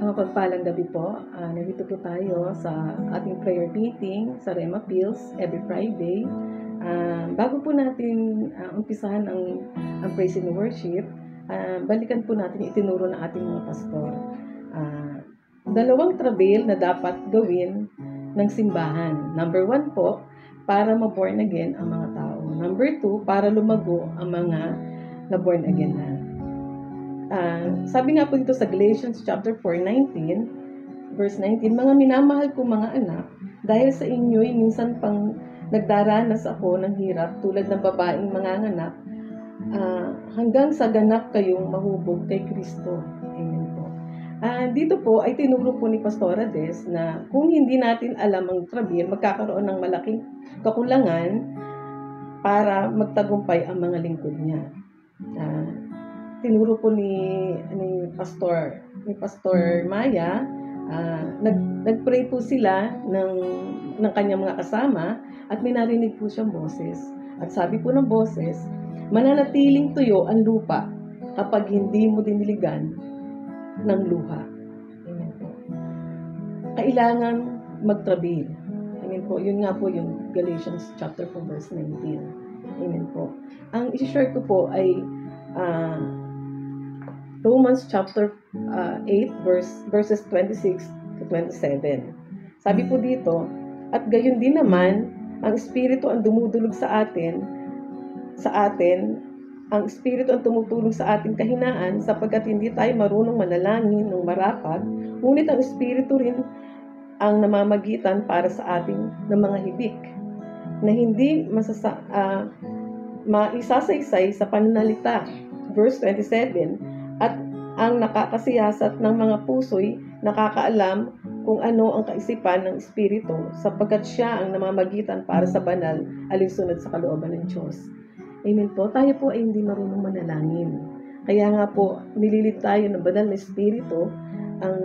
Mapagpalang gabi po. Nandito po tayo sa ating prayer meeting sa Rema Pills every Friday. Bago po natin umpisahan ang praise and worship, balikan po natin itinuro ng ating mga pastor. Dalawang trabail na dapat gawin ng simbahan. Number 1 po, para ma-born again ang mga tao. Number 2, para lumago ang mga na-born again na. Sabi nga po dito sa Galatians chapter 4:19, verse 19, mga minamahal kong mga anak, dahil sa inyo'y minsan pang nagdaranas ako ng hirap tulad ng babaeng manganganak, hanggang sa ganap kayong mahubog kay Kristo. Amen po. Dito po ay tinuro po ni Pastora Des na kung hindi natin alam ang trabail, magkakaroon ng malaking kakulangan para magtagumpay ang mga lingkod niya. Tinuro po ni Pastor Maya, nagpray po sila ng kanyang mga kasama at may narinig po siyang boses. At sabi po ng boses, mananatiling tuyo ang lupa kapag hindi mo diniligan ng luha. Amen po. Kailangan magtrabail. Amen po. Yun nga po yung Galatians chapter 4 verse 19. Amen po. Ang i-share ko po ay Romans chapter 8 verses 26 to 27. Sabi po dito, at gayon din naman, ang Espiritu ang dumudulog sa atin, ang Espiritu ang tumutulong sa ating kahinaan sapagkat hindi tayo marunong manalangin ng marapat, ngunit ang Espiritu rin ang namamagitan para sa ating ng mga hibik na hindi maisasaysay sa pananalita. Verse 27, at ang nakakasiyasat ng mga puso'y nakakaalam kung ano ang kaisipan ng Espiritu sapagkat siya ang namamagitan para sa banal alinsunod sa kalooban ng Diyos. Amen po. Tayo po ay hindi marunong manalangin. Kaya nga po, nililid tayo ng banal na Espiritu. Ang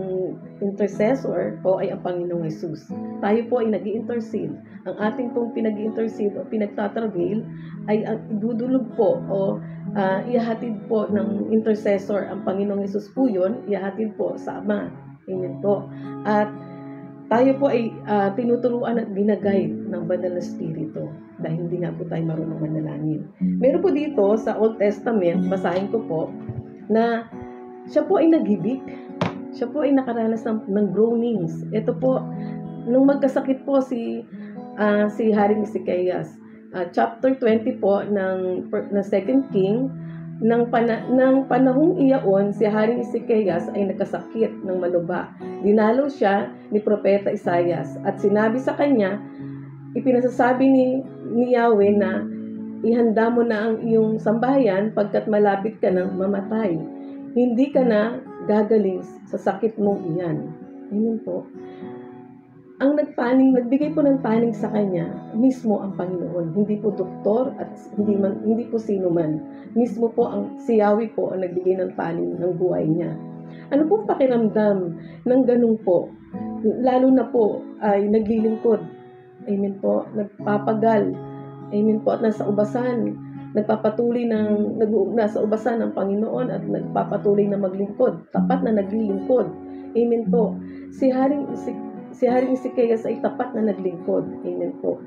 intercessor po ay ang Panginoong Hesus. Tayo po ay nag-i-intercede. Ang ating pong pinag-i-intercede o pinagtatrabail ay idudulog po o ihahatid po ng intercessor ang Panginoong Hesus po yun, ihahatid po sa Ama. Amen po. At tayo po ay tinuturuan at ginaguide ng banal na Espiritu dahil hindi nga po tayo marunong manalangin. Meron po dito sa Old Testament, basahin ko po, na siya po ay naghibik. Siya po ay nakaranas ng groanings. Ito po, nung magkasakit po si Haring Ezekias, chapter 20 po ng 2 King, ng panahong iyaon, si Haring Ezekias ay nagkasakit ng maluba. Dinalaw siya ni Propeta Isaias at sinabi sa kanya, ipinasasabi ni Yahweh na ihanda mo na ang iyong sambahayan pagkat malapit ka nang mamatay. Hindi ka na gagaling sa sakit mong iyan. Amen po. Ang nagbigay po ng paning sa kanya, mismo ang Panginoon. Hindi po doktor at hindi po sino man. Mismo po si Yahweh po ang nagbigay ng paning ng buhay niya. Ano pong pakiramdam ng ganun po? Lalo na po ay naglilingkod. Amen po. Nagpapagal. Amen po. At nasa ubasan. Nagpapatuloy nasa ubasan ng Panginoon at nagpapatuloy na maglingkod. Tapat na naglilingkod. Amen po. Si Haring Ezekias ay tapat na naglingkod. Amen po.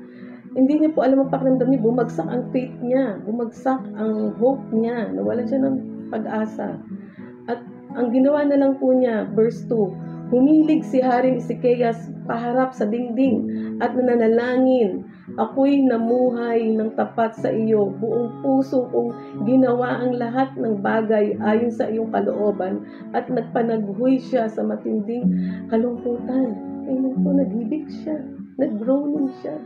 Hindi niya po alam ang pakiramdam niya. Bumagsak ang faith niya. Bumagsak ang hope niya. Nawalan siya ng pag-asa. At ang ginawa na lang po niya, verse 2, humilig si Haring Ezekias paharap sa dingding at nananalangin, ako'y namuhay ng tapat sa iyo, buong puso kong ginawa ang lahat ng bagay ayon sa iyong kalooban at nagpanaghuy siya sa matinding kalungkutan. Amen po, naghibik siya, nag-groaning siya.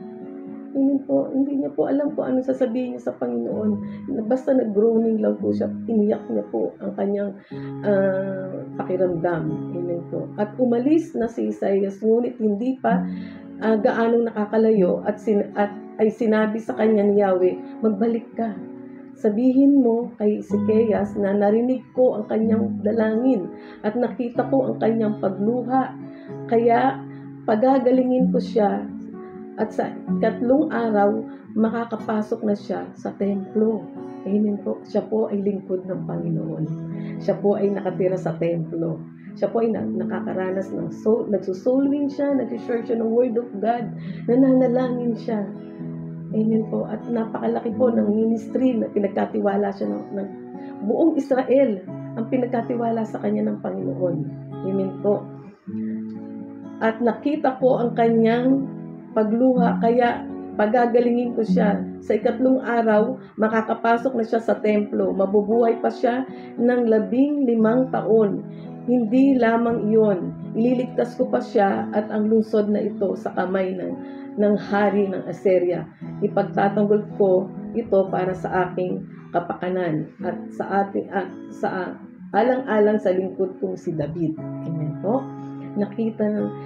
Amen po, hindi niya po alam po ano sasabihin niya sa Panginoon. Basta nag-groaning lang po siya, iniyak niya po ang kanyang pakiramdam. Amen po. At umalis na si Isaias, ngunit hindi pa gaanong nakakalayo at ay sinabi sa kanya ni Yahweh, magbalik ka. Sabihin mo kay Ezekias na narinig ko ang kanyang dalangin at nakita ko ang kanyang pagluha. Kaya pagagalingin ko siya at sa 3 araw makakapasok na siya sa templo. Amen po. Siya po ay lingkod ng Panginoon. Siya po ay nakatira sa templo. Siya po ay nakakaranas ng nagsusoul win siya, nag-share siya ng Word of God, nananalangin siya. Amen po. At napakalaki po ng ministry na pinagkatiwala siya ng buong Israel ang pinagkatiwala sa kanya ng Panginoon. Amen po. At nakita ko ang kanyang pagluha, kaya pagagalingin ko siya. Sa 3 araw, makakapasok na siya sa templo. Mabubuhay pa siya ng 15 taon. Hindi lamang iyon, ililigtas ko pa siya at ang lungsod na ito sa kamay ng hari ng Assyria. Ipagtatanggol ko ito para sa aking kapakanan at sa alang-alang sa lingkod kong si David. Amen po.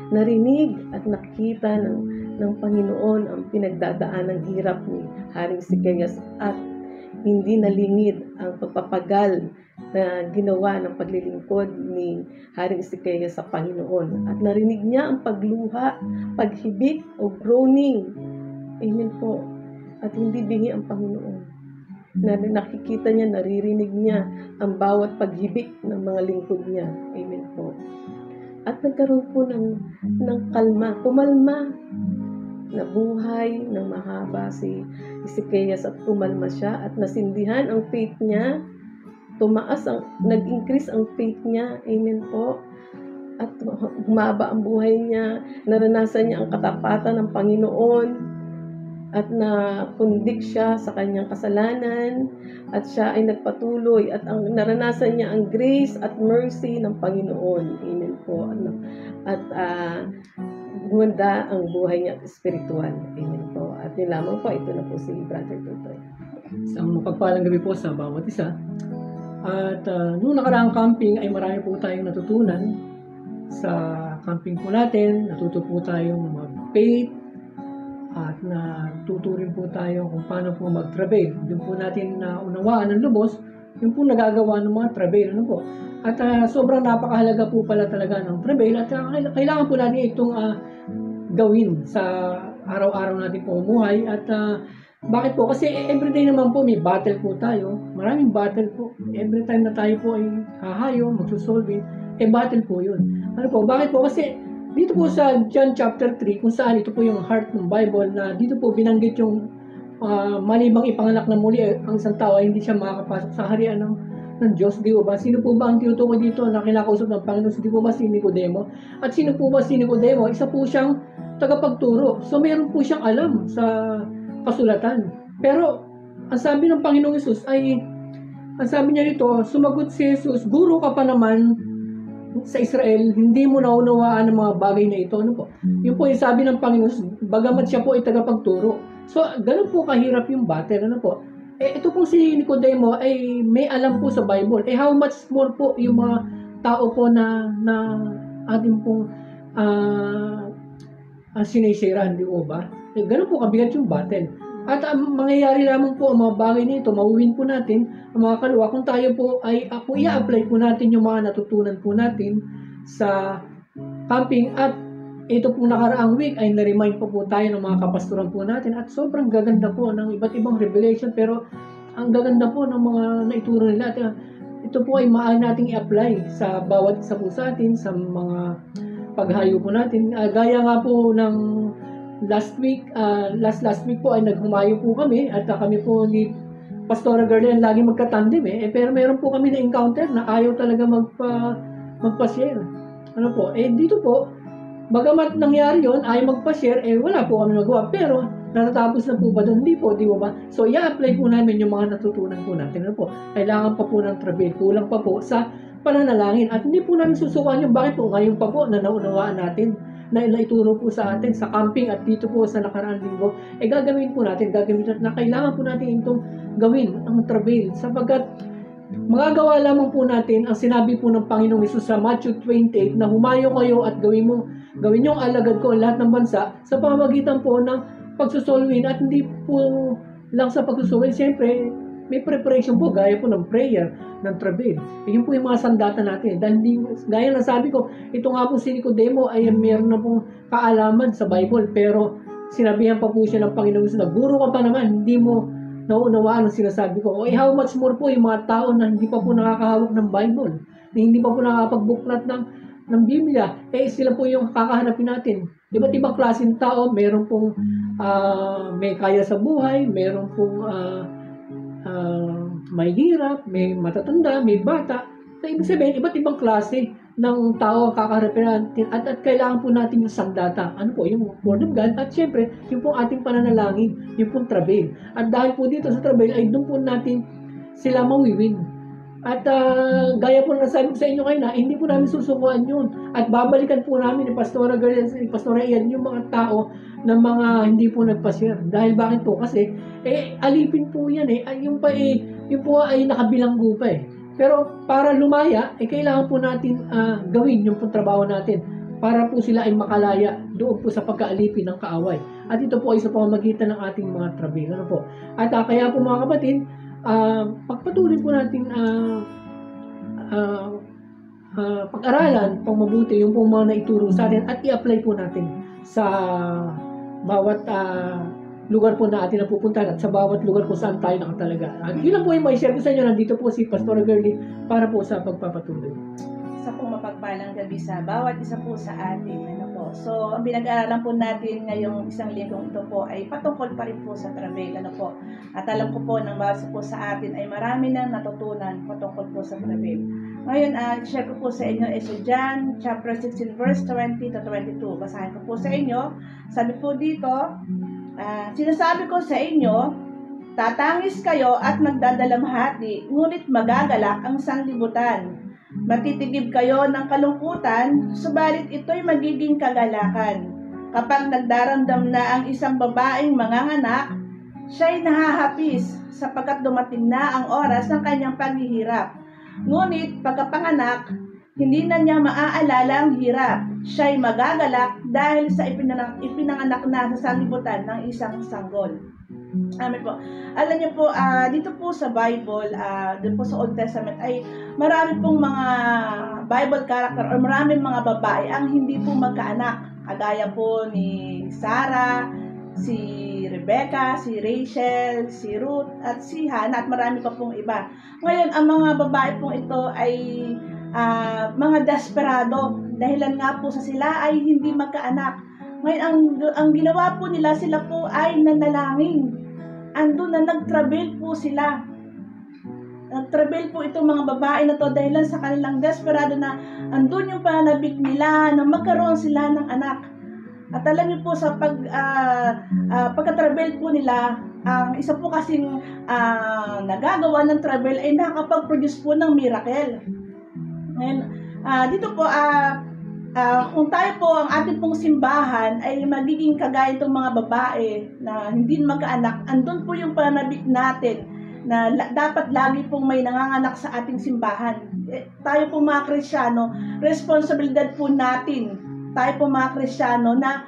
Narinig at nakita ng Panginoon ang pinagdadaan ng hirap ni Haring Sikeyas at hindi nalingid ang pagpapagal na ginawa ng paglilingkod ni Haring Sikeyas sa Panginoon. At narinig niya ang pagluha, paghibik o groaning. Amen po. At hindi bingi ang Panginoon. Nakikita niya, naririnig niya ang bawat paghibik ng mga lingkod niya. Amen po. At nagkaroon po ng kalma, pumalma. Nabuhay ng mahaba si Sikeyas at pumalma siya at nasindihan ang faith niya. Nag-increase ang faith niya. Amen po. At humaba ang buhay niya. Naranasan niya ang katapatan ng Panginoon. At nakundik siya sa kanyang kasalanan. At siya ay nagpatuloy. At naranasan niya ang grace at mercy ng Panginoon. Amen po. At gumanda ang buhay niya at spiritual. Amen po. At yun lamang po. Ito na po si Brother Tutoy. Isang mapagpalang gabi po sa bawat isa. At nung nakaraang camping ay marami po tayong natutunan sa camping po natin. Natuto po tayong mag-faith at natuto rin po tayo kung paano po mag-travel. Doon po natin unawaan ng lubos yung po nagagawa ng mga travel. Ano po? At sobrang napakahalaga po pala talaga ng travel at kailangan po natin itong gawin sa araw-araw natin po umuhay. At bakit po? Kasi everyday naman po may battle po tayo. Maraming battle po. Every time na tayo po ay hahayo, magsusolve, battle po yun. Ano po? Bakit po? Kasi dito po sa John chapter 3, kung saan ito po yung heart ng Bible, na dito po binanggit yung malibang ipanganak na muli ang isang tao ay hindi siya makakapasok sa harian ng Diyos, di ba? Sino po ba ang tinutukoy dito na kinakausap ng Panginoon? Di po ba si Nicodemo? At sino po ba si Nicodemo? Isa po siyang tagapagturo. So, mayroon po siyang alam sa kasulatan. Pero, ang sabi ng Panginoong Hesus ay, ang sabi niya dito, sumagot si Jesus, guro ka pa naman sa Israel, hindi mo naunawaan ang mga bagay na ito. Ano po? Yun po yung sabi ng Panginoon, bagamat siya po ay tagapagturo. So, ganun po kahirap yung battle. Ano po? Ito po si Nicodemo ay may alam po sa Bible. How much more po yung mga tao po na ating pong sinisiraan, di ba? Ganun po kabigat yung battle. At mangyayari lamang po ang mga bagay na ito, mauwin po natin ang mga kaluluwa kung tayo po ay i-apply po natin yung mga natutunan po natin sa camping. At ito pong nakaraang week ay na-remind po tayo ng mga kapastoran po natin at sobrang gaganda po ng iba't ibang revelation, pero ang gaganda po ng mga naituro nila. At ito po ay maaari nating i-apply sa bawat isa po sa atin, sa mga paghayo po natin. Gaya nga po ng last week po ay naghumayo po kami at kami po ni Pastora Garland lagi magkatandem pero meron po kami na encounter na ayaw talaga magpa-share. Ano po? Dito po, bagamat nangyari yun, ayaw magpa-share, wala po kami magawa. Pero natatapos na po ba doon? Hindi po, di ba? So, i-apply po namin yung mga natutunan po natin. Ano po? Kailangan pa po ng travel. Kulang pa po sa pananalangin. At hindi po namin susukan yung bakit po ngayon pa po na naunawaan natin na ituro po sa atin sa camping at dito po sa nakaraang linggo, gagawin po natin na kailangan po natin itong gawin, ang travel, sapagkat magagawa lamang po natin ang sinabi po ng Panginoong Hesus sa Matthew 28 na humayo kayo at gawin yung alagad ko ang lahat ng bansa sa pamamagitan po ng pagsusolwin. At hindi po lang sa pagsusolwin, siyempre may preparation po, gaya po ng prayer, ng travel. Yun po yung mga sandata natin. Dahil gaya na sabi ko, ito nga po si Nicodemo ay meron na pong kaalaman sa Bible, pero sinabihan pa po siya ng Panginoon na guro ka pa naman, hindi mo nauunawaan ang sinasabi ko. How much more po yung mga tao na hindi pa po nakakahawak ng Bible. hindi pa po nakakapagbuklat ng Biblia, sila po yung kakahanapin natin. Iba't ibang klaseng tao, meron pong may kaya sa buhay, meron pong may hirap, may matatanda, may bata. So, ibig sabihin, iba't ibang klase ng tao ang kakaharapin natin at kailangan po natin yung sandata. Ano po? Yung Word of God at syempre, yung pong ating pananalangin, yung pong travail. At dahil po dito sa travail ay doon po natin sila mawiwin. At gaya po na sabi ko sa inyo kayo na, hindi po namin susukuan yun. At babalikan po namin ni Pastora Girl, ni Pastora Ian, yung mga tao na mga hindi po nagpa-share. Dahil bakit po? Kasi, alipin po yan yung po ay nakabilanggo pa Pero para lumaya, kailangan po natin gawin yung pong trabaho natin para po sila ay makalaya doon po sa pagkaalipin ng kaaway. At ito po ay sa pamamagitan ng ating mga trabaho. Ano po? At kaya po mga kapatid, pagpatuloy po natin pag-aralan pang mabuti yung pong mga naituro sa atin at i-apply po natin sa bawat lugar po na atin napupuntahan at sa bawat lugar kung saan tayo nakatalaga. At yun lang po yung may share ko sa inyo. Nandito po si Pastora Girlie para po sa pagpapatuloy. Isa pong mapagpalang gabi sa bawat isa po sa atin. So, ang pinag-aaralan po natin ngayong isang linggong ito po ay patungkol pa rin po sa travel. At alam ko po ng bawat po sa atin ay marami nang natutunan patungkol po sa travel. Ngayon, share ko po sa inyo sa John chapter 16 verse 20 to 22. Basahin ko po sa inyo. Sabi po dito, sinasabi ko sa inyo, tatangis kayo at magdadalamhati, ngunit magagalak ang sanglibutan. Matitigib kayo ng kalungkutan, subalit ito'y magiging kagalakan. Kapag nagdaramdam na ang isang babaeng manganganak, siya'y nahahapis sapagkat dumating na ang oras ng kanyang paghihirap. Ngunit pagkapanganak, hindi na niya maaalala ang hirap. Siya'y magagalak dahil sa ipinanganak na sa sanglibutan ng isang sanggol. Amen po. Alam niyo po, dito po sa Bible, dito po sa Old Testament, ay marami pong mga Bible character or maraming mga babae ang hindi po magkaanak. Kagaya po ni Sarah, si Rebecca, si Rachel, si Ruth, at si Hannah, at marami pa pong iba. Ngayon, ang mga babae pong ito ay mga desperado. Dahilan nga po sa sila ay hindi magkaanak. Ngayon, ang ginawa po nila, sila po ay nanalangin. Andun na nag-travel po sila. Nag-travel po itong mga babae na to dahilan sa kanilang desperado na andun yung pananabik nila na magkaroon sila ng anak. At alam niyo po sa pagka-travel po nila, ang isa po kasing nagagawa ng travel ay nakakapag-produce po ng miracle. Ngayon, dito po, kung tayo po, ang ating pong simbahan ay magiging kagaya itong mga babae na hindi magkaanak, andun po yung pananabik natin na dapat lagi pong may nanganganak sa ating simbahan. Tayo po mga Kristiyano, responsibilidad po natin, tayo po mga Kristiyano na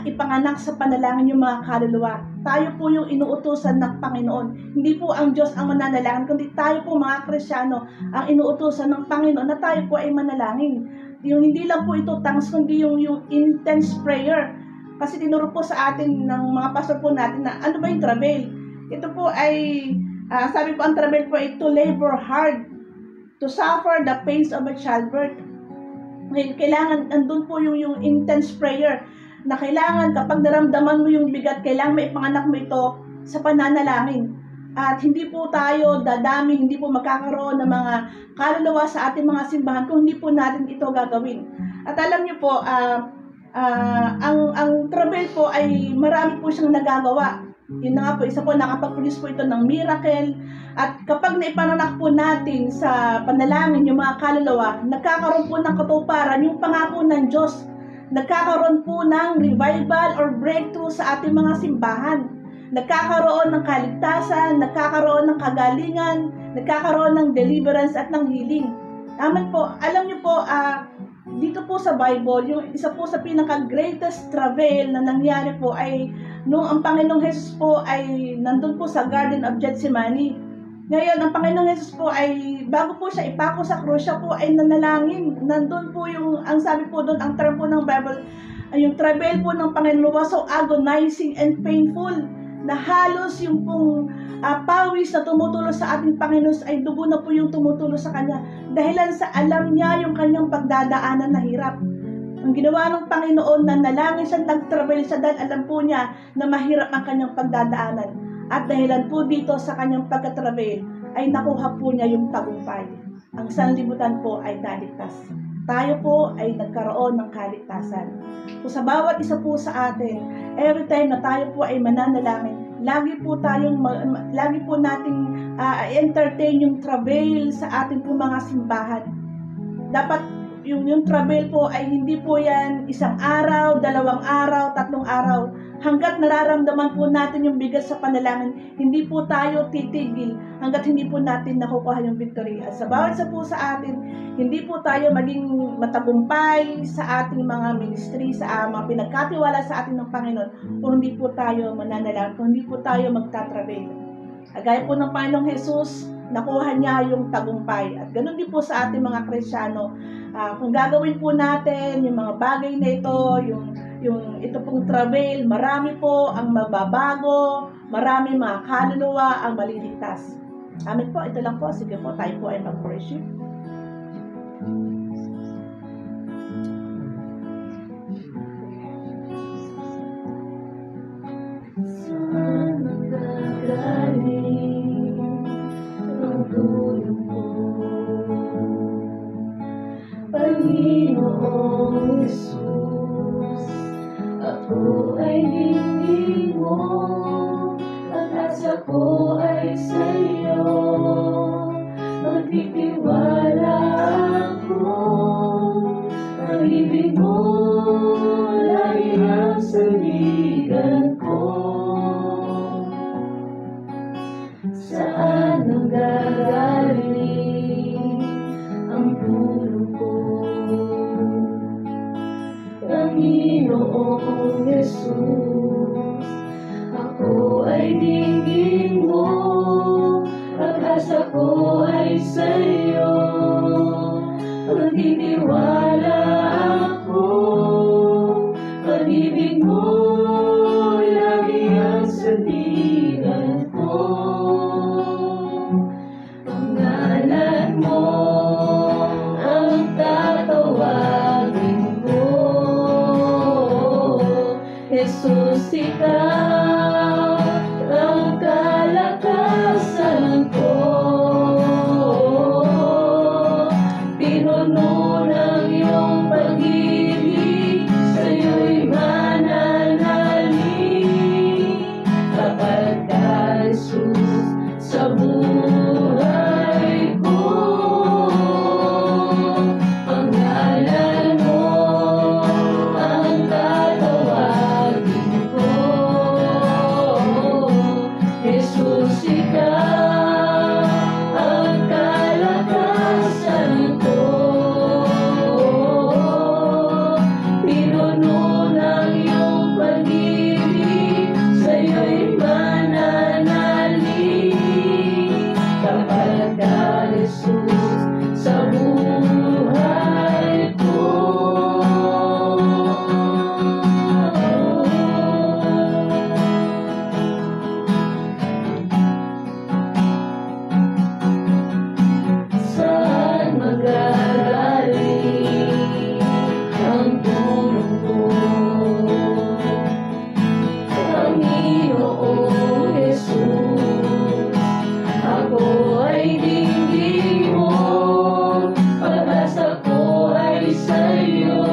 ipanganak sa panalangin yung mga kaluluwa. Tayo po yung inuutusan ng Panginoon. Hindi po ang Diyos ang mananalangin, kundi tayo po mga Kristiyano ang inuutusan ng Panginoon na tayo po ay manalangin. Yung hindi lang po ito tangs, kundi yung intense prayer. Kasi tinuro po sa atin ng mga pastor po natin na ano ba yung travel? Ito po ay, sabi po ang travel po ay to labor hard, to suffer the pains of a childbirth. Ngayon, kailangan, andun po yung intense prayer na kailangan kapag naramdaman mo yung bigat, kailangan may panganak mo ito sa pananalangin. At hindi po tayo dadami, hindi po magkakaroon ng mga kaluluwa sa ating mga simbahan kung hindi po natin ito gagawin. At alam niyo po, ang travel po ay marami po siyang nagagawa. Yun na nga po, isa po nakapag-produce po ito ng miracle. At kapag naipanganak po natin sa panalangin yung mga kaluluwa, nagkakaroon po ng katuparan yung pangako ng Diyos. Nagkakaroon po ng revival or breakthrough sa ating mga simbahan. Nagkakaroon ng kaligtasan, nagkakaroon ng kagalingan, nagkakaroon ng deliverance at ng healing. Amen po. Alam niyo po, dito po sa Bible, yung isa po sa pinaka-greatest travel na nangyari po ay nung ang Panginoong Jesus po ay nandun po sa Garden of Gethsemane. Ngayon, ang Panginoong Jesus po ay, bago po siya ipako sa krus, siya po ay nanalangin. Nandun po yung, ang sabi po doon, ang term po ng Bible, ay yung travel po ng Panginoon was so agonizing and painful na halos yung pong pawis na tumutulo sa ating Panginoon ay dugo na po yung tumutulo sa Kanya. Dahilan sa alam niya yung Kanyang pagdadaanan na hirap. Ang ginawa ng Panginoon na nalangin siya, nag-travel siya dahil alam po niya na mahirap ang Kanyang pagdadaanan. At dahilan po dito sa Kanyang pagka-travel ay nakuha po niya yung tagumpay. Ang sanlibutan po ay naligtas. Tayo po ay nagkaroon ng kaligtasan. So sa bawat isa po sa atin, every time na tayo po ay mananalangin, lagi po nating entertain yung travel sa ating po mga simbahan. Dapat yung travel po ay hindi po yan 1 araw, 2 araw, 3 araw. Hanggat nararamdaman po natin yung bigat sa panalangin, hindi po tayo titigil hanggat hindi po natin nakukuha yung victory. At sa bawat isa po sa atin, hindi po tayo maging matagumpay sa ating mga ministry, sa mga pinagkatiwala sa atin ng Panginoon, kung hindi po tayo mananalangin, kung hindi po tayo magtatrabail. Gaya po ng Panginoong Jesus, nakuha niya yung tagumpay. At ganun din po sa ating mga Kristiyano. Kung gagawin po natin yung mga bagay na ito, yung ito pong travel, marami po ang mababago, marami mga kaluluwa ang maliligtas. Amen po, ito lang po. Sige po, tayo po ay mag-worship. Saan nagagaling ang tulong mo, Panginoong Jesus? Ako ay hindi mo, ang asa ko ay sa'yo. Magtitiwala ako, ang ibig mo lagi ang sandigan ko. Saan nanggagaling ang tulong ko, Panginoong Jesus? Ako ay dinggin mo, pag-asa ko ay sa'yo. Magtitiwala ako, pag-ibig mo lagi ang sandigan ko. Pangalan mo ang tatawagin ko, Jesus, ikaw ang kalakasan ko. Pinuno ng iyong pag-ibig, sa'yo'y mananalig. Kapag ka, Jesus, sa buhay ko, pangalan mo ang tatawagin ko. Jesus, ikaw ang kalakasan ko. Pinuno ng iyong pag-ibig, sa'yo'y mananalig. Kapag ka, Jesus, sa buhay ko. Saan magagaling ang tulong ko, Panginoong Jesus? Ako ay dinggin mo, pag-asa ko ay sa'yo.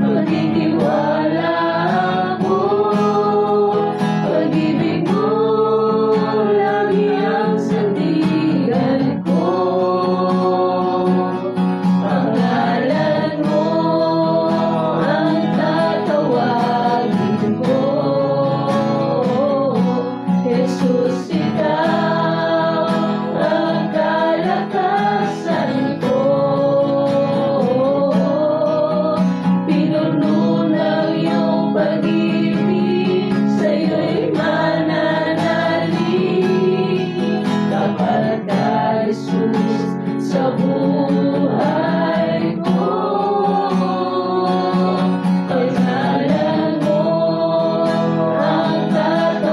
Magtitiwala ako, pag-ibig mo lagi ang sandigan ko. Pangalan mo ang tatawagin ko, Jesus, ikaw ang kalakasan ko. Pinuno ng iyong pag-ibig, sa'yo'y mananalig. Kapag ka, Jesus, sa buhay ko, pangalan mo ang tatawagin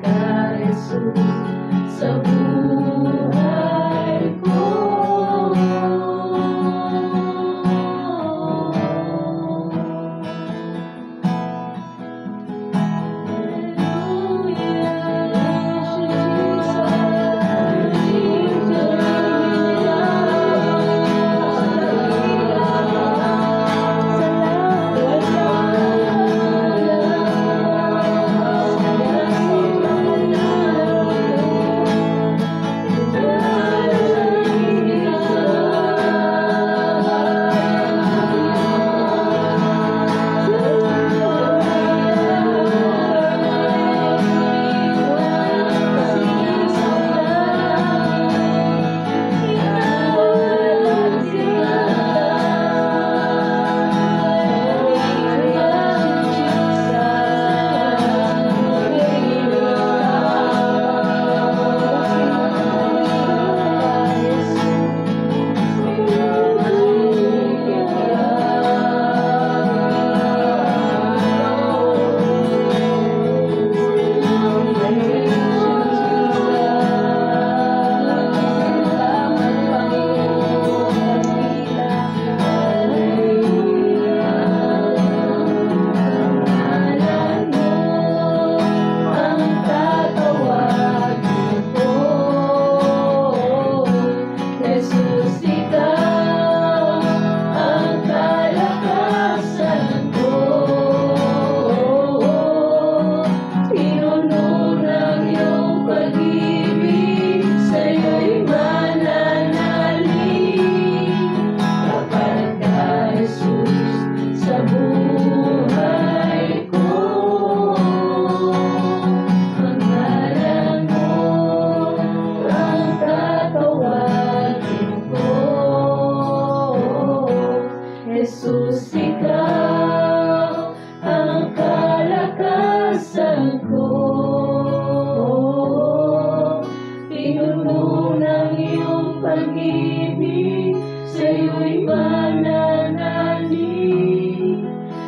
ka, Jesus, sa buhay ko. Jesus, ikaw ang kalakasan ko. Pinuno ng iyong pag-ibig, sa'yo'y mananalig.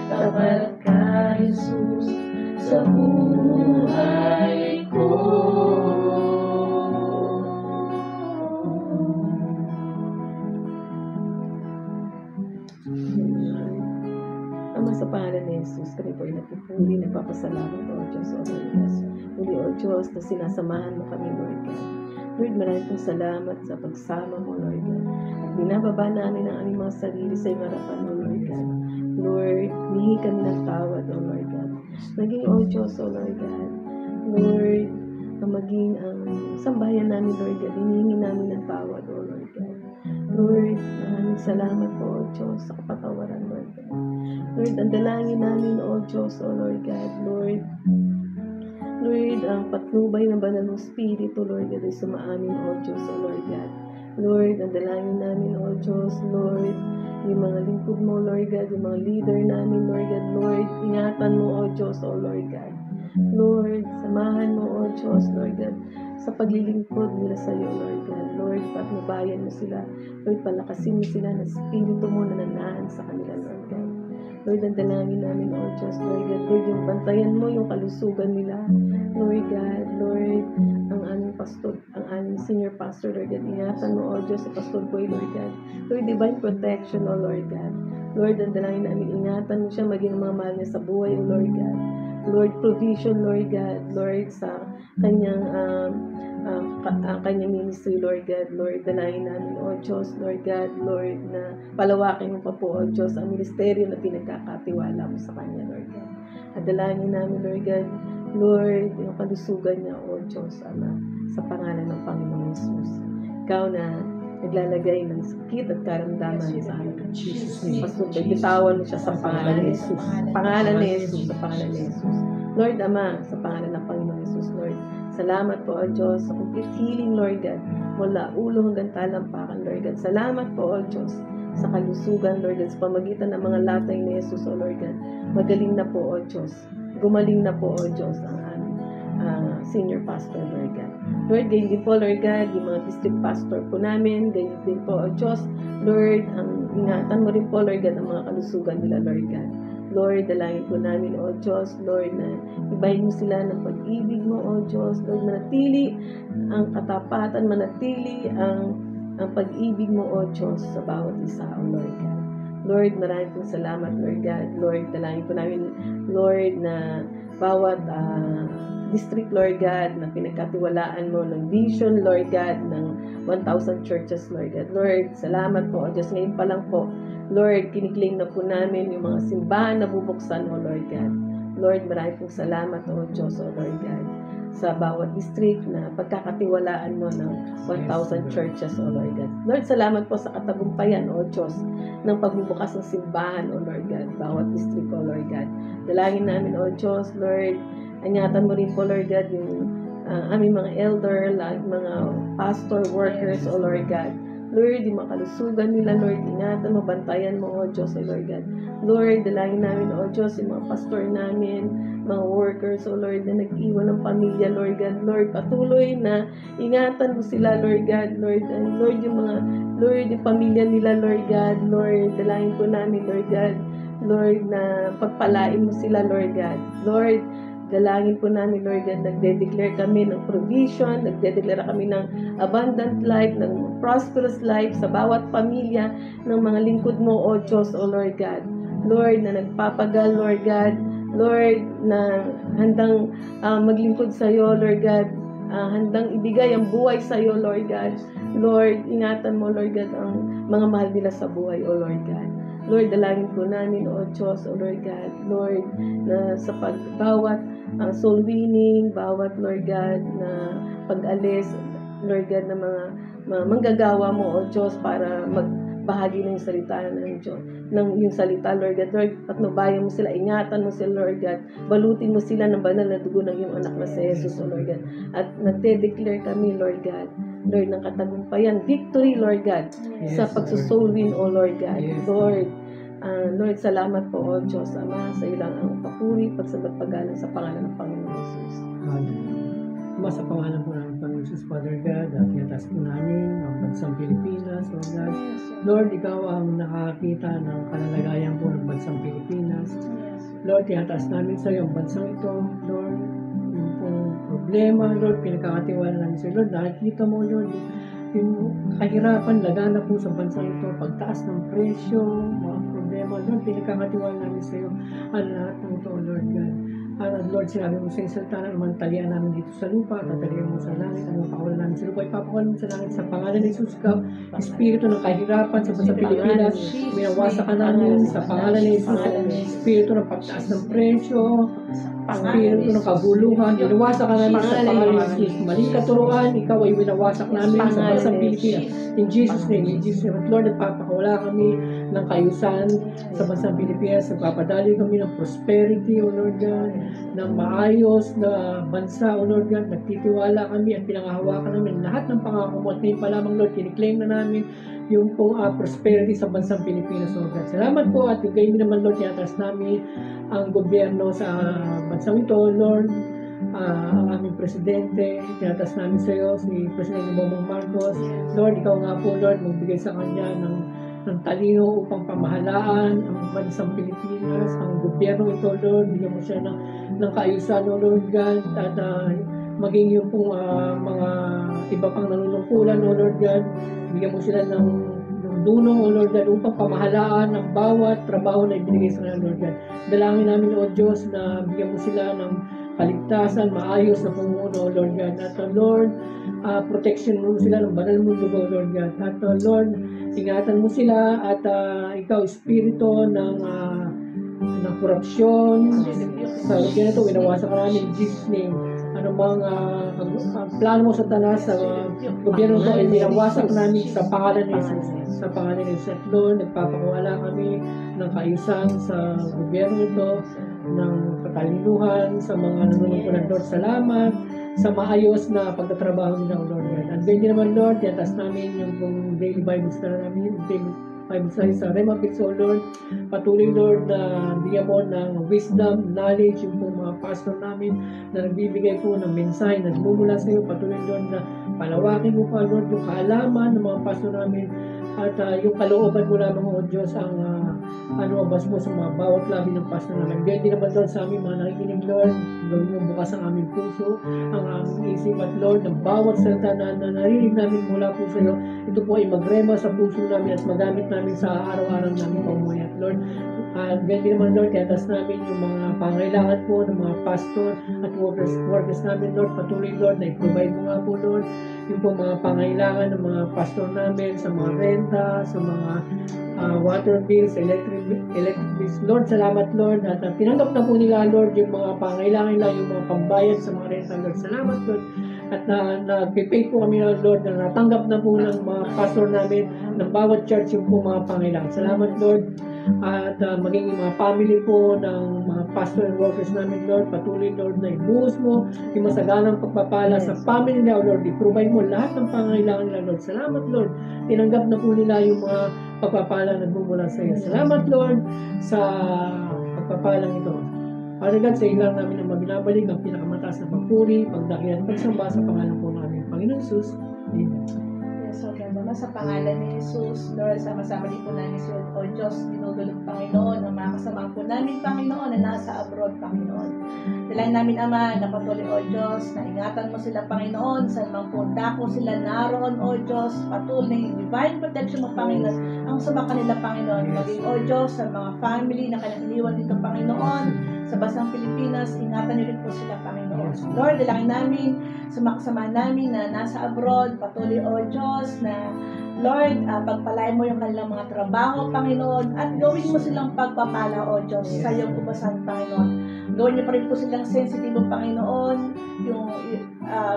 Tapat ka, Jesus, sa buhay ko. Ama, sa pangalan ni Jesus, kami po ay nagpupuri, nagpapasalamat o Diyos o Lord God. Muli o Diyos na sinasamahan mo kami, Lord God. Lord, maraming pong salamat sa pagsama mo, Lord God. At binababa namin ang aming mga sarili sa iyong harapan mo, Lord God. Lord, hihingi kami ng tawad, O Lord God. Maging o Diyos, O Lord God. Lord, maging ang sambahayan namin, Lord God. Hihingi namin ng tawad, O Lord God. Lord, maraming salamat po, O Diyos, sa kapatawaran, Lord God. Lord, ang dalangin namin, O Diyos, O Lord God. Lord, ang patnubay ng banal mong Espiritu, Lord God, ay sumaamin, O Diyos, O Lord God. Lord, ang dalangin namin, O Diyos, Lord, yung mga lingkod mo, Lord God, yung mga leader namin, Lord God, Lord, ingatan mo, O Diyos, O Lord God. Lord, samahan mo, O Diyos, Lord God, sa paglilingkod nila sa iyo, Lord God. Lord, patnubayan mo sila. Lord, palakasin mo sila na Espiritu mo na nanahan sa kanila, Lord God. Lord, ang dalangin namin, O Diyos, Lord God. Lord, yung bantayan mo, yung kalusugan nila, Lord God. Lord, ang aming pastor, ang aming senior pastor, Lord God. Ingatan mo, O Diyos, si Pastor Boy, Lord God. Lord, divine protection, O Lord God. Lord, ang dalangin namin, ingatan mo siya, maging ang mga mahal niya sa buhay, O Lord God. Lord, provision, Lord God. Lord, sa kanyang kanyang ministry, Lord God. Lord, dalangin namin, O Diyos, Lord God, Lord, na palawakin mo pa po, O Diyos, ang ministeryo na pinagkakatiwala mo sa kanya, Lord God. At dalangin namin, Lord God, Lord, yung kalusugan niya, O Diyos, Ama, sa pangalan ng Panginoong Jesus. Ikaw na naglalagay ng sakit at karamdaman sa amin. Pastor, bitawan mo siya sa pangalan ni Jesus. Pangalan ni Jesus, sa pangalan ni Jesus. Lord, Ama, sa pangalan ng Panginoong Jesus, Lord, salamat po, O Diyos, sa complete healing, Lord God, mula ulo hanggang talampakan, Lord God. Salamat po, O Diyos, sa kalusugan, Lord God, sa pamagitan ng mga latay ni Jesus, O Lord God. Magaling na po, O Diyos. Gumaling na po, O Diyos, ang aming senior pastor, Lord God. Lord, gayon din po, Lord God, yung mga district pastor po namin, gayon din po, O Diyos, Lord, ang ingatan mo rin po, Lord God, ang mga kalusugan nila, Lord God. Lord, dalangin po namin, O Diyos, Lord, na ibahin mo sila ng pag-ibig mo, O Diyos. Lord, manatili ang katapatan, manatili ang pag-ibig mo, O Diyos, sa bawat isa, O Lord God. Lord, maraming pong salamat, Lord God. Lord, dalangin po namin, Lord, na bawat district, Lord God, na pinagkatiwalaan mo ng vision, Lord God, ng 1,000 churches, Lord God. Lord, salamat po, O Diyos. Ngayon pa lang po, Lord, kiniklaim na po namin yung mga simbahan na bubuksan, O Lord God. Lord, maraming pong salamat, O Diyos, O Lord God, sa bawat district na pagkakatiwalaan mo ng 1,000 churches, O Lord God. Lord, salamat po sa katagumpayan, O Diyos, ng pagbubukas ng simbahan, O Lord God, bawat district, O Lord God. Dalangin namin, O Diyos, Lord, ingatan mo rin po, Lord God, yung aming mga elder, like mga pastor, workers, O Lord God. Lord, yung mga kalusugan nila, Lord, ingatan mo, bantayan mo, O Diyos, O Lord God. Lord, dalangin namin, O Diyos, yung mga pastor namin, mga workers, O Lord, na nag-iwan ng pamilya, Lord God. Lord, patuloy na ingatan mo sila, Lord God. Lord, and Lord, yung pamilya nila, Lord God. Lord, dalangin po namin, Lord God. Lord, na pagpalain mo sila, Lord God. Lord, dalangin po namin, Lord God, nagde-declare kami ng provision, nagde-declare kami ng abundant life, ng prosperous life sa bawat pamilya ng mga lingkod mo, O Diyos, O Lord God. Lord, na nagpapagal, Lord God. Lord, na handang maglingkod sa iyo, Lord God. Handang ibigay ang buhay sa iyo, Lord God. Lord, ingatan mo, Lord God, ang mga mahal nila sa buhay, O Lord God. Lord, dalangin po namin, O Diyos, O Lord God. Lord, na sa bawat soul winning, bawat, Lord God, na pag-alis, Lord God, na mga manggagawa mo, O Diyos, para magbahagi ng salita ng Diyos, ng yung salita, Lord God. Lord, patnubayan mo sila, ingatan mo sila, Lord God. Balutin mo sila ng banal na dugo ng iyong anak na si Jesus, O Lord God. At nagde-declare kami, Lord God, Lord, ng katagumpayan, victory, Lord God, sa pagsusoul win, O Lord God. Lord, Lord, salamat po, O Diyos, Ama, sa iyo lang ang papuri, pagsabat pagalang sa pangalan ng Panginoon Jesus. Ama, sa pangalan po namin, Panginoon Jesus, Father God, at tinatas po namin ang bansang Pilipinas, O God. Lord, ikaw ang nakakita ng kalalagayan po ng bansang Pilipinas. Lord, tinatas namin sa iyo ang bansang ito, Lord. Yung pong problema, Lord, pinagkakatiwala namin sa iyo, Lord. Nakikita mo, Lord, yung kahirapan, lagana po sa bansang ito, pagtaas ng presyo, mga problema, Lord, pinagkakatiwala namin sa iyo ang lahat ng ito, Lord God. Lord, sinabi mo sa isalta na naman talian namin dito sa lupa, tatalian mo sa langit, ang pakawalan namin sa lupa, ipapakawalan mo sa langit sa pangalan ni Jesus, ikaw, Espiritu ng kahirapan sa bansang Pilipinas, minawasak ka namin sa pangalan ni Jesus, Espiritu ng pagtaas ng presyo, Espiritu ng kabuluhan, minawasak ka namin sa pangalan ni Jesus, maling katuruan, ikaw ay minawasak namin sa bansang Pilipinas. In Jesus' name, Lord, nagpapakawala kami ng kayusan sa bansang Pilipinas, nagpapadali kami ng prosperity, O Lord God, ng maayos na bansa, O Lord God, nagtitiwala kami at pinangahawakan namin lahat ng pangako mo at ngayon pa lamang, Lord, kiniklaim na namin yung pong prosperity sa bansang Pilipinas, O God. Salamat po at yung gayon naman, Lord, tinatas namin ang gobyerno sa bansang ito, Lord. Ang aming presidente, tinatas namin sa iyo, si Presidente Bongbong Marcos. Lord, ikaw nga po, Lord, magbigay sa kanya ng talino upang pamahalaan ang bansang Pilipinas, ang gobyerno ito, Lord. Bigyan mo siya ng kaayusan, O Lord God, at maging yung pong mga iba pang nanunungkulan, O Lord God. Bigyan mo sila ng dunong, O Lord God, upang pamahalaan ang bawat trabaho na ibinigay sa kanila, Lord God. Dalangin namin, O Diyos, na bigyan mo sila ng kaligtasan, maayos na pangumuno, Lord God. At Lord, protection mo sila ng banal mo dugo, Lord God. At Lord, ingatan mo sila at ikaw, espiritu ng korupsyon sa lugar na ito, winawasak ka namin in Jesus' name. Anumang plano mo sa tanas sa gobyerno ito ay winawasak namin sa pangalan ni Jesus. Sa pangalan ni Jesus. At Lord, nagpapakawala kami ng kaayusan sa gobyerno ito, ng katalinuhan sa mga nanunungkulan, Lord. Salamat sa maayos na pagtatrabaho nila, Lord God. At ganyan naman, Lord, yatas namin yung daily Bible study namin, daily Bible study sa Rema Pixel, Lord. Patuloy, Lord, na bigyan mo ng wisdom, knowledge, yung pong mga pastor namin na nagbibigay po ng mensahe na lumumula sa iyo. Patuloy, Lord, na palawakin mo pa, Lord, yung kaalaman ng mga pastor namin At yung kalooban mo lamang, O Diyos, ang abas mo sa mga bawat labi ng pastor namin. Ganyan din naman, Lord, sa aming mga nakikinig, Lord. Gawin mo bukas ang aming puso, ang aming isip, at Lord, ng bawat salita na narinig namin mula po sa iyo, ito po ay magrema sa puso namin at magamit namin sa araw-araw namin pamumuhay. At Lord, ganyan din naman, Lord, kaya tas namin yung mga pangailangan po ng mga pastor at workers namin, Lord. Patuloy, Lord, na i-provide mo nga po, Lord, yung po mga pangailangan ng mga pastor namin sa mga renta, sa mga water bills, electric bills. Lord, salamat, Lord, at tinanggap na po nila, Lord, yung mga pangailangan nila, yung mga pambayad sa mga renta, Lord. Salamat, Lord. At nag-pay po kami, Lord, na natanggap na po ng mga pastor namin ng bawat church yung po mga pangailangan. Salamat, Lord. At maging mga family po ng mga pastor and workers namin, Lord, patuloy, Lord, na ibuhos mo yung masaganang pagpapala sa family nila, Lord. I-provide mo lahat ng pangailangan nila, Lord. Salamat, Lord. Tinanggap na po nila yung mga pagpapala na bumula sa iyo. Salamat, Lord, sa pagpapalang ito. Father God, sa ilang namin ang mabinabalik ang pinakamataas na pagpuri, pagdakil at pagsamba sa pangalan po namin, Panginoon Jesus. Amen. Yes, so ganda sa pangalan ni Jesus, Lord, sama-sama din po namin si O Diyos, dinudulog Panginoon, ang mga kasama po namin, Panginoon, na nasa abroad, Panginoon. Dalangin namin, Ama, na patuloy, O Diyos, na ingatan mo sila, Panginoon, sa mga punta ko sila naroon, O Diyos, patuloy, divine protection mo, Panginoon, ang sama kanila, Panginoon, maging, O Diyos, sa mga family na kanilang iniwan dito, Panginoon, sa basang Pilipinas, ingatan niyo rin po sila, Panginoon. Lord, dalangin namin sa mga kasama namin na nasa abroad, patuloy, O Diyos, na Lord, pagpalain mo yung kanilang mga trabaho, Panginoon, at gawin mo silang pagpapala, O Diyos, sa iyong kubasan, Panginoon. Gawin niyo pa rin po silang sensitibo, Panginoon, yung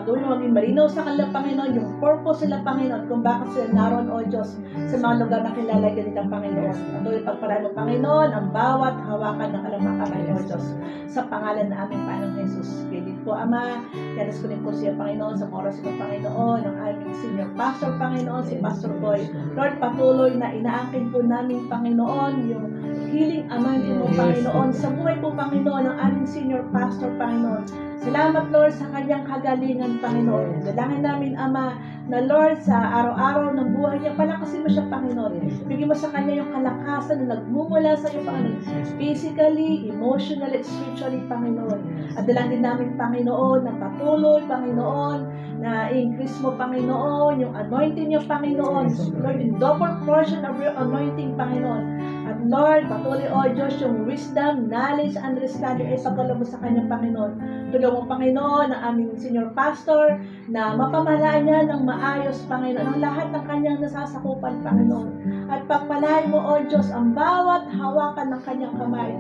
gawin mo maging malinaw sa kanila, Panginoon, yung purpose sila, Panginoon, kung bakit sila naroon, O Diyos, sa mga lugar na kilala ganitang, Panginoon. Patuloy pagpalain mo, Panginoon, ang bawat hawakan ng kanilang mga kamay, O Diyos, sa pangalan na aming Panginoon Jesus. Kaya po, Ama, yanas ko din po siya, Panginoon, sa oras ito, Panginoon, ang aming senior pastor, Panginoon, si Pastor Boy. Lord, patuloy na inaangkin po namin, Panginoon, yung healing anointing mo, Panginoon, sa buhay po, Panginoon, ng aming senior pastor, Panginoon. Salamat, Lord, sa kanyang kagalingan, Panginoon. Dalangin namin, Ama, na Lord, sa araw-araw ng buhay niya, palakasin mo siya, Panginoon. Bigyan mo sa kanya yung kalakasan na nagmumula sa iyo, Panginoon. Physically, emotionally, spiritually, Panginoon. At dalangin namin, Panginoon, na patuloy, Panginoon, na increase mo, Panginoon, yung anointing niya, Panginoon. Lord, yung double portion of your anointing, Panginoon. At Lord, patuloy, O Diyos, yung wisdom, knowledge, understanding ay pagkala mo sa kanyang, Panginoon. Tulungan mo, Panginoon, ang aming senior pastor na mapamalaan niya ng maayos, Panginoon, ang lahat ng kanyang nasasakupan, Panginoon. At pagpalain mo, O Diyos, ang bawat hawakan ng kanyang kamay.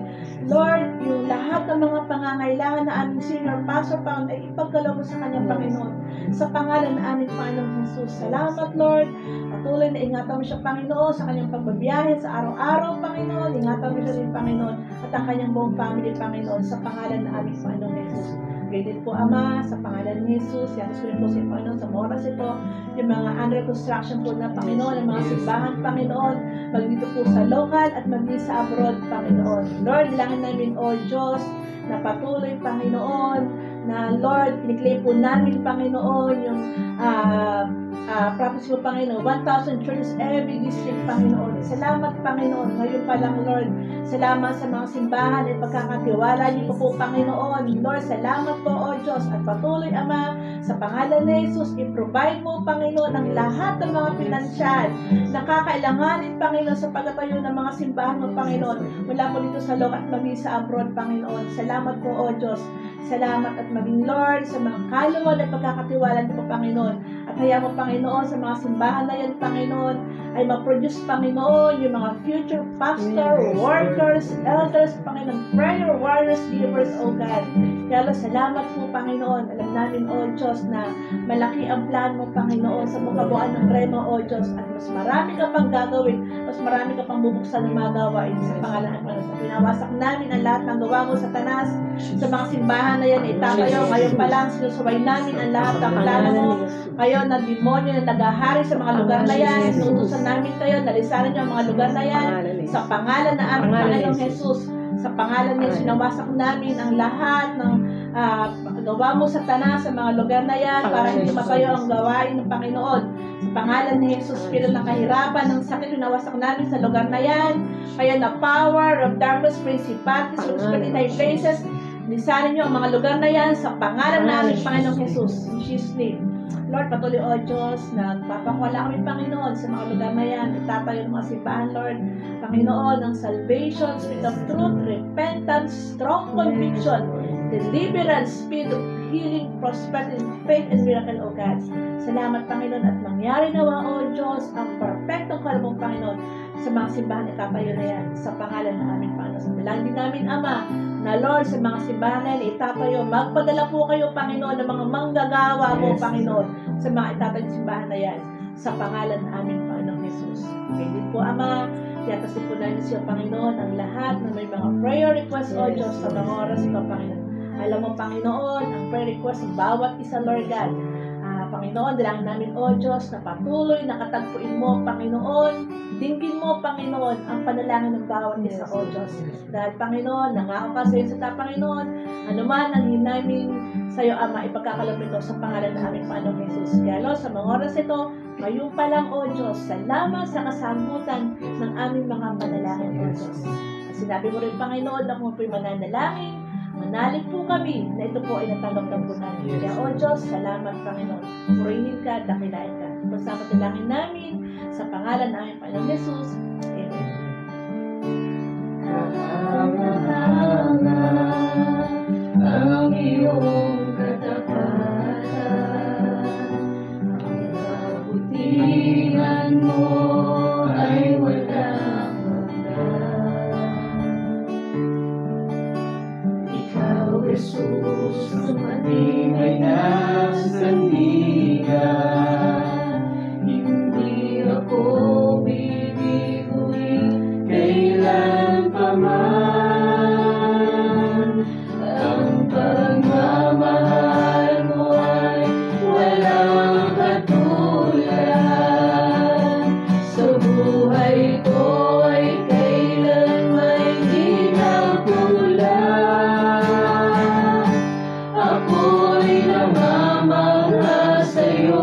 Lord, yung lahat ng mga pangangailangan na aming senior pastor, Panginoon, ay ipagkala mo sa kanyang, Panginoon. Sa pangalan na aming Panginoon Jesus. Salamat, Lord. Patuloy na ingatan mo siya, Panginoon, sa kanyang pagbabiyahe sa araw-araw, Panginoon. Ingatan mo siya rin, Panginoon, at ang kanyang buong family, Panginoon, sa pangalan na aming Panginoon Jesus. Gayun po, Ama, sa pangalan ni Jesus, yanis ko rin po si Panginoon sa oras ito, yung mga under construction po na, Panginoon, ang mga simbahan, Panginoon, magdito po sa local at magdito sa abroad, Panginoon. Lord, dilangin namin, O Diyos, na patuloy, Panginoon, na Lord, kiniklaim po namin, Panginoon, yung prophecy mo, Panginoon, 1,000 churches every district, Panginoon. Salamat, Panginoon. Ngayon pa lang, Lord, salamat sa mga simbahan at pagkakatiwala niyo po, Panginoon. Lord, salamat po, O Diyos, at patuloy, Ama, sa pangalan ni Jesus, i-provide mo, Panginoon, ang lahat ng mga pinansyal na kakailanganin, Panginoon, sa pagtatayo ng mga simbahan mo, Panginoon, mula po dito sa Lord at maging sa abroad, Panginoon. Salamat po, O Diyos. Salamat at maging Lord sa mga kaluluwa at pagkakatiwala niyo po, Panginoon. At hayaan mo, Panginoon, sa mga simbahan na yan, Panginoon, ay ma-produce, Panginoon, yung mga future pastor, workers, elders, Panginoon, prayer warriors, givers, O God. Kaya Lord, salamat po, Panginoon. Alam namin, O Diyos, na malaki ang plan mo, Panginoon, sa makabuan ng rema, O Diyos. At mas marami ka pang gagawin, mas marami ka pang bubuksan ng mga gawain sa pangalan ng Panginoon. Pinawasak namin ang lahat ng gawa mo, Satanas, sa mga simbahan na yan, itatayo. Ngayon pa lang, sinusubay namin ang lahat ng plano mo. Kayo na demonyo na nagahari sa mga lugar na yan. Sinutusan namin kayo, nalisanan niyo ang mga lugar na yan. Sa pangalan na aming Panginoong Jesus. Sa pangalan niya, sinawasak namin ang lahat ng gawa mo, Satanas, sa mga lugar na yan para hindi matayo ang gawain ng Panginoon. Sa pangalan ni Jesus, Espiritu ng kahirapan, ng sakit, winawasak namin sa lugar na yan. Kaya na power of darkness, principalities, spirit in high places, lisanin niyo ang mga lugar na yan sa pangalan namin, Panginoong Jesus. In Jesus' name. Lord, patuloy, O Diyos, nagpapakuwala kami, Panginoon, sa mga lugar na yan. Itatayo ng mga simbahan, Lord. Panginoon, ng salvation, spirit of truth, repentance, strong conviction, deliverance, spirit of healing, prosperity, faith, and miracle, O God. Salamat, Panginoon, at mangyari nawa, O Diyos, ang perfectong kalabong, Panginoon, sa mga simbahan na itatayo na yan. Sa pangalan ng aming Panginoon. Sa dalangin din namin, Ama, na Lord, sa mga simbahan na yan, itatayo, magpadala po kayo, Panginoon, ng mga manggagawa mo, Panginoon, sa mga itatayo simbahan na yan. Sa pangalan ng aming Panginoong Jesus. Kaya din po, Ama, tiyatasin po namin siya, Panginoon, ang lahat na may mga prayer request, O Diyos, sa mga oras ito, Panginoon. Alam mo, Panginoon, ang prayer request ng bawat isa, Lord God. Panginoon, dalangin namin, O Diyos, na patuloy nakatagpuin mo, Panginoon. Dinggin mo, Panginoon, ang panalangin ng bawat isa, O Diyos. Dahil, Panginoon, nangako ka sa iyo sa Panginoon, anuman ang hinamin sa iyo, Ama, ipagkakalamin ito sa pangalan ng aming Panginoong Jesus. Kaya, Lord, sa mga oras ito, ngayon pa lang, O Diyos, salamat sa kasambutan ng aming mga panalangin, O Diyos. At sinabi mo rin, Panginoon, na kung po'y mananalangin, manalig po kami na ito po ay natanggap po namin. Kaya, O Diyos, salamat, Panginoon. Purihin ka, dakilain ka. Pasama dalangin namin sa pangalan ng aming Panginoong Jesus. Amen. Kahanga-hanga ang iyong katapatan, ang kabutihan mo ay walang hanggan. Ikaw, Jesus, dumating ay nasandigan. Hindi ako bibiguin kailan pa man. Ang pagmamahal mo ay walang katulad. Sa buhay ko ay kailanman di nagkulang. Ako'y namamangha sa'yo.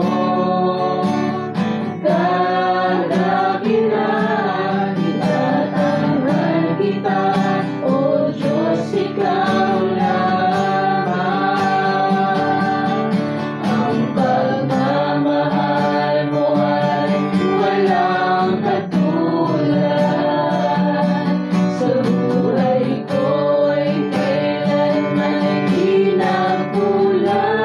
Kadakilan, itatanghal kita, O Diyos, ikaw lamang. Ang pagmamahal mo ay walang katulad. Sa buhay ko ay kailanman di nagkulang.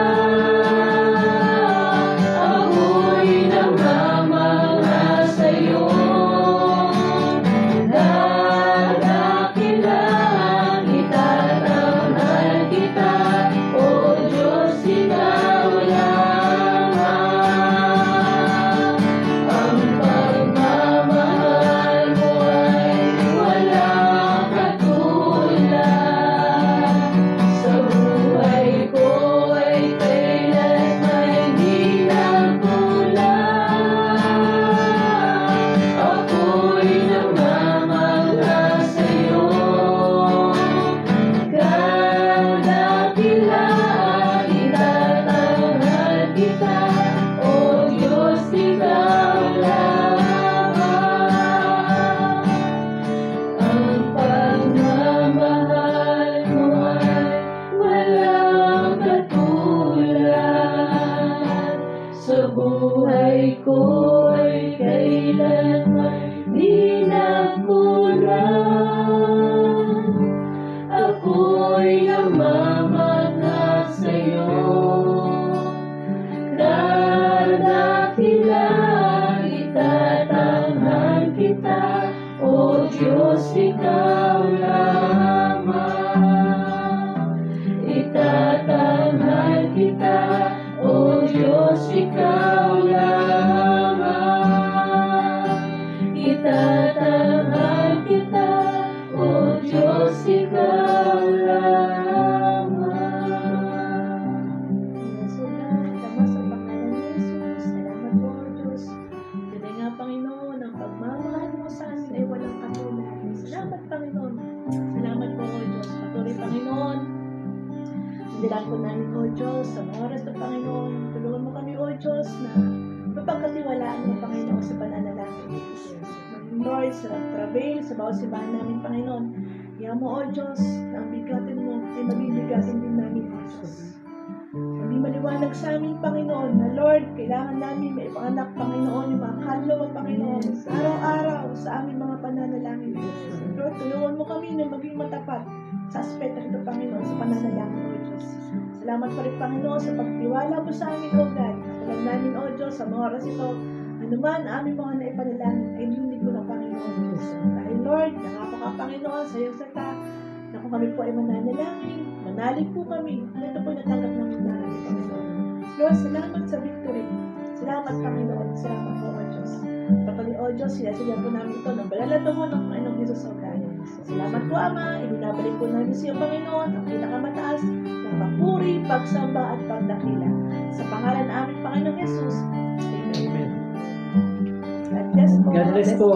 Ako'y namamangha sa'yo. Dadakilan, itatanghal kita, O Diyos, ikaw lamang. Ang pagmamahal mo ay walang katulad. Sa buhay ko ay kailanman di nagkulang. Ako'y namamangha sa'yo. Kadakilan, itatanghal kita, O Diyos, ikaw lamang. Ang pagmamahal mo ay walang katulad. Sa buhay ko ay kailanman di nagkulang. Ako'y namamangha sa'yo. Dadakilan, itatanghal kita, O Diyos, ikaw lamang. Itatanghal kita, O Diyos, ikaw lamang. Itatanghal kita, O Diyos, ikaw lamang. Salamat sa pangalan ni Jesus. Salamat po, O Diyos. Tunay nga, Panginoon, ang pagmamahal mo sa amin ay walang katulad. Salamat, Panginoon. Salamat po, O Diyos. Patuloy, Panginoon. Nilang po namin, O Diyos, sa mga oras ng Panginoon. Tulungan mo kami, O Diyos, na mapagkatiwalaan pangangailangan ng Panginoon sa pananalangin. Lord, sa travel, sa bawat simbahan namin, Panginoon, iyan mo, O Diyos, na ang bigatin mo ay mabibigatin din namin, O Diyos. Sabi maliwanag sa amin, Panginoon, na Lord, kailangan namin may panganak, Panginoon, yung mga kaluluwa, Panginoon, araw-araw sa aming mga pananalangin, O Diyos. Lord, tulungan mo kami na maging matapat sa aspeto ito, Panginoon, sa pananalangin, O Diyos. Salamat pa rin, Panginoon, sa pagtiwala mo sa amin, O God. Alam namin, O Diyos, sa mga oras ito, anuman aming mga naipanalangin ay lindig mo na, Panginoon. Dahil, Lord, nangako ka, Panginoon, sa iyong salita, na kung kami po ay mananalangin, manalig po kami, na ito po natanggap namin namin, Panginoon. Lord, salamat sa victory. Salamat, Panginoon. Salamat po, O Diyos. Patuloy, O Diyos, sinasalihan po namin ito ng balalado mo ng Panginoong Jesus, O God. Salamat po, Ama. Ibinabalik po namin sa iyo, Panginoon, ang pinakamataas ng papuri, pagsamba at pagdakila. Sa pangalan ng aming Panginoong Jesus. Amen. Amen. God bless po. God bless po.